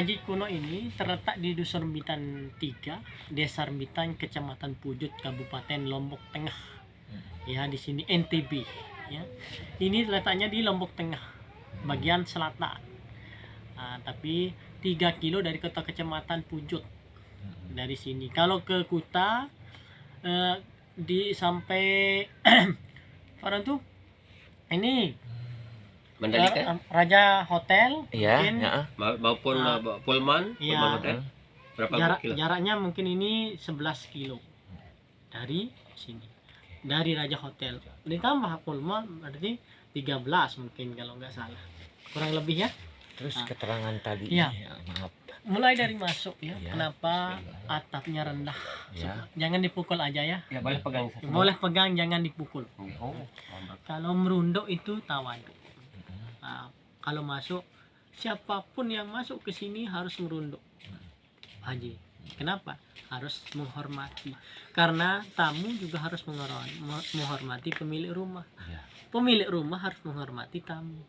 Haji kuno ini terletak di Dusun Bintan 3, Desa Bintan, Kecamatan Pujut, Kabupaten Lombok Tengah. Ya, di sini NTB. Ya, ini letaknya di Lombok Tengah, bagian selatan. Tapi 3 kilo dari kota Kecamatan Pujut. Dari sini. Kalau ke Kuta, di sampai Farhan tuh ini Mandalika Raja Hotel Iya, mungkin ya. maupun Pullman Iya. Hotel. Berapa kilo? Jaraknya mungkin ini 11 kilo dari sini, dari Raja Hotel ditambah Pullman berarti 13 mungkin kalau nggak salah, kurang lebih ya. Terus keterangan tadi, Iya. ya, maaf. Mulai dari masuk ya, Iya. kenapa atapnya rendah, Ya. jangan dipukul aja ya, Ya boleh pegang. boleh pegang, jangan dipukul. Oh, Kalau merunduk itu tawaduk. Kalau masuk, siapapun yang masuk ke sini harus merunduk, Haji. Kenapa? Harus menghormati. Karena tamu juga harus menghormati pemilik rumah. Ya. Pemilik rumah harus menghormati tamu.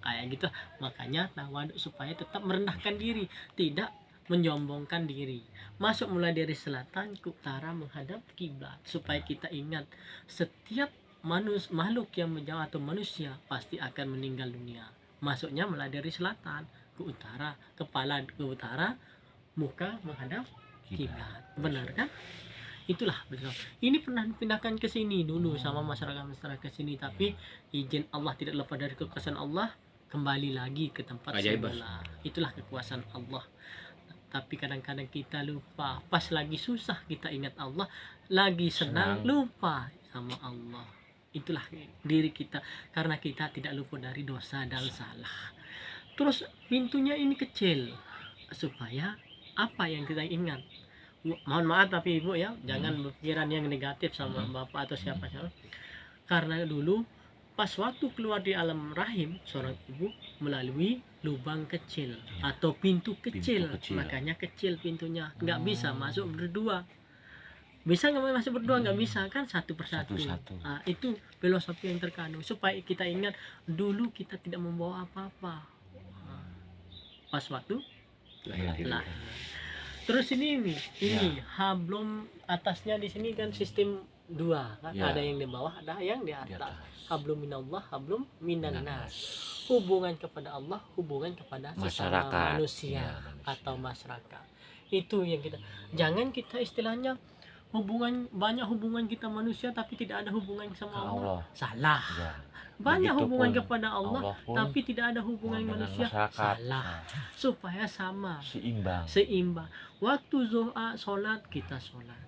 Kayak gitu. Makanya tawaduk supaya tetap merendahkan diri, tidak menyombongkan diri. Masuk mulai dari selatan ke utara menghadap kiblat, supaya kita ingat setiap makhluk yang menjauh atau manusia pasti akan meninggal dunia. Masuknya mulai dari selatan ke utara, kepala ke utara, muka menghadap kiblat. Benar kan? Itulah betul. Ini pernah dipindahkan ke sini dulu sama masyarakat ke sini, tapi izin Allah, tidak lepas dari kekuasaan Allah, kembali lagi ke tempat semula. Itulah kekuasaan Allah. Tapi kadang-kadang kita lupa, pas lagi susah kita ingat Allah, lagi senang lupa sama Allah. Itulah diri kita, karena kita tidak lupa dari dosa dan salah. Terus pintunya ini kecil supaya apa yang kita ingat. Mohon maaf tapi ibu ya, jangan berpikiran yang negatif sama bapak atau siapa. Karena dulu pas waktu keluar di alam rahim seorang ibu melalui lubang kecil atau pintu kecil. Makanya kecil pintunya, nggak bisa masuk berdua. Bisa nggak masuk berdua, nggak bisa kan, satu persatu. Itu filosofi yang terkandung supaya kita ingat dulu kita tidak membawa apa-apa pas waktu lahir. Terus ini hablum atasnya di sini kan sistem dua kan, ada yang di bawah, ada yang di atas. Hablum minallah, hablum minan nas. Hubungan kepada Allah, hubungan kepada sesama manusia atau masyarakat. Itu yang kita, jangan kita istilahnya banyak hubungan kita manusia tapi tidak ada hubungan sama Allah. Salah. Banyak hubungan kepada Allah tapi tidak ada hubungan manusia. Salah. Supaya sama, seimbang. Waktu sholat, kita sholat,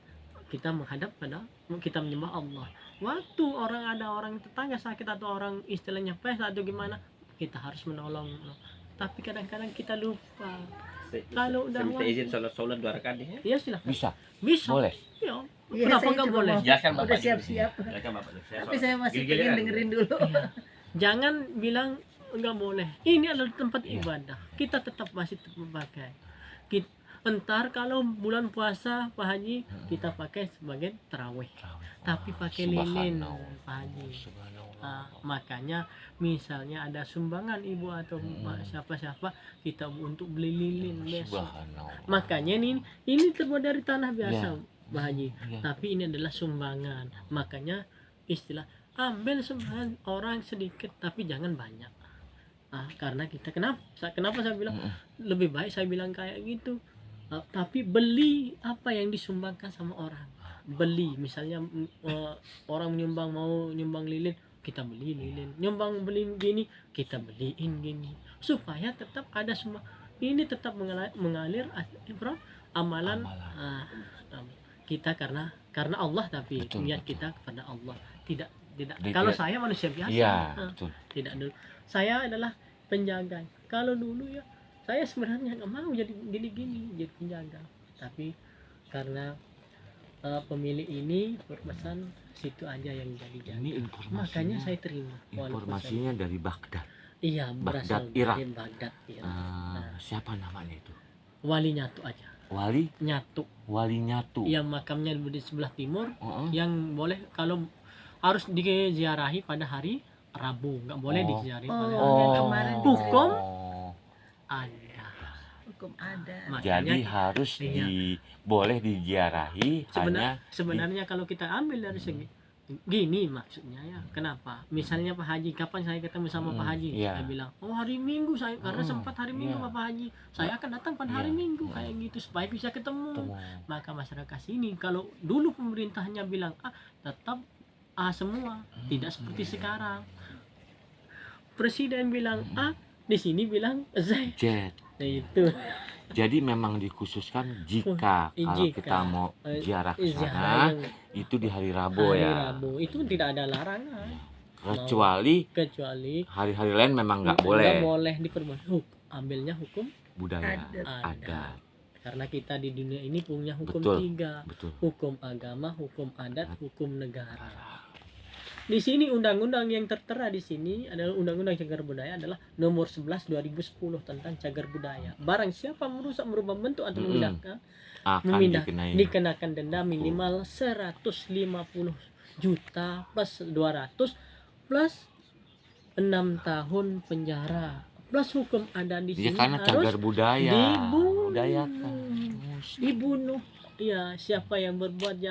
kita menghadap pada, kita menyembah Allah. Waktu ada orang tetangga sakit atau orang istilahnya pes atau gimana, kita harus menolong. Tapi kadang-kadang kita lupa. Kalau udah minta izin sholat 2 rakaat ya? Iya silakan. Bisa. Boleh. Ya, kenapa nggak boleh? Jelaskan Bapak. Udah siap-siap. Tapi saya masih pengen dengerin dulu. Jangan bilang nggak boleh. Ini adalah tempat ibadah. Kita tetap masih pakai. Entar kalau bulan puasa Pak Haji, kita pakai sebagai tarawih. Tapi pakai lilin Pak Haji. Makanya misalnya ada sumbangan ibu atau siapa-siapa, kita untuk beli lilin besok. Makanya ini terbuat dari tanah biasa Pak Haji, tapi ini adalah sumbangan. Makanya istilah ambil sumbangan orang sedikit tapi jangan banyak. Karena kita kenapa saya bilang lebih baik saya bilang kayak gitu. Tapi beli apa yang disumbangkan sama orang. Beli misalnya orang mau nyumbang lilin, kita beli lilin. Beli gini, kita beliin gini. Supaya tetap ada semua. Ini tetap mengalir amalan kita karena Allah, tapi niat kita kepada Allah. Tidak kalau saya manusia biasa. Tidak dulu. Saya adalah penjaga. Kalau dulu ya saya sebenarnya nggak mau jadi gini-gini, jadi penjaga. Tapi karena pemilik ini berpesan situ aja yang jadi. Makanya saya terima. Informasinya dari Baghdad. Iya, berasal dari Baghdad, Irak. Siapa namanya itu? Wali Nyatu aja. Wali Nyatu. Yang makamnya di sebelah timur, yang boleh kalau harus diziarahi pada hari Rabu, nggak boleh diziarahi pada hari kemarin hukum ada. Hukum adat. Makanya Jadi harus iya. boleh diziarahi hanya Sebenarnya kalau kita ambil dari segi gini maksudnya ya, kenapa? Misalnya Pak Haji, kapan saya ketemu sama Pak Haji? iya. Saya bilang, oh hari Minggu saya karena sempat hari Minggu iya. Pak Haji, saya akan datang pada hari Iya. Minggu kayak gitu supaya bisa ketemu. Temu. Maka masyarakat sini kalau dulu pemerintahnya bilang tetap semua, tidak seperti sekarang. Presiden bilang di sini bilang Z. Jet. Nah, itu. Jadi memang dikhususkan jika kalau Jika, kita mau ziarah ke Ziarah sana yang itu di hari Rabu hari ya. Rabu itu tidak ada larangan. Kecuali Kecuali hari-hari lain memang nggak nggak boleh. boleh diperbolehkan. Ambilnya hukum Budaya, Adat. adat. karena kita di dunia ini punya hukum Betul. 3, Betul. hukum agama, hukum adat, hukum negara. Di sini undang-undang yang tertera di sini adalah Undang-Undang Cagar Budaya adalah nomor 11 2010 tentang cagar budaya. Barang siapa merusak, merubah bentuk atau memindahkan Akan dikenakan denda minimal 150 juta plus 200 plus 6 tahun penjara plus hukum adat di Ya sini karena harus cagar budaya. dibunuh. Budayakan. Dibunuh. Ya, siapa yang berbuat jahat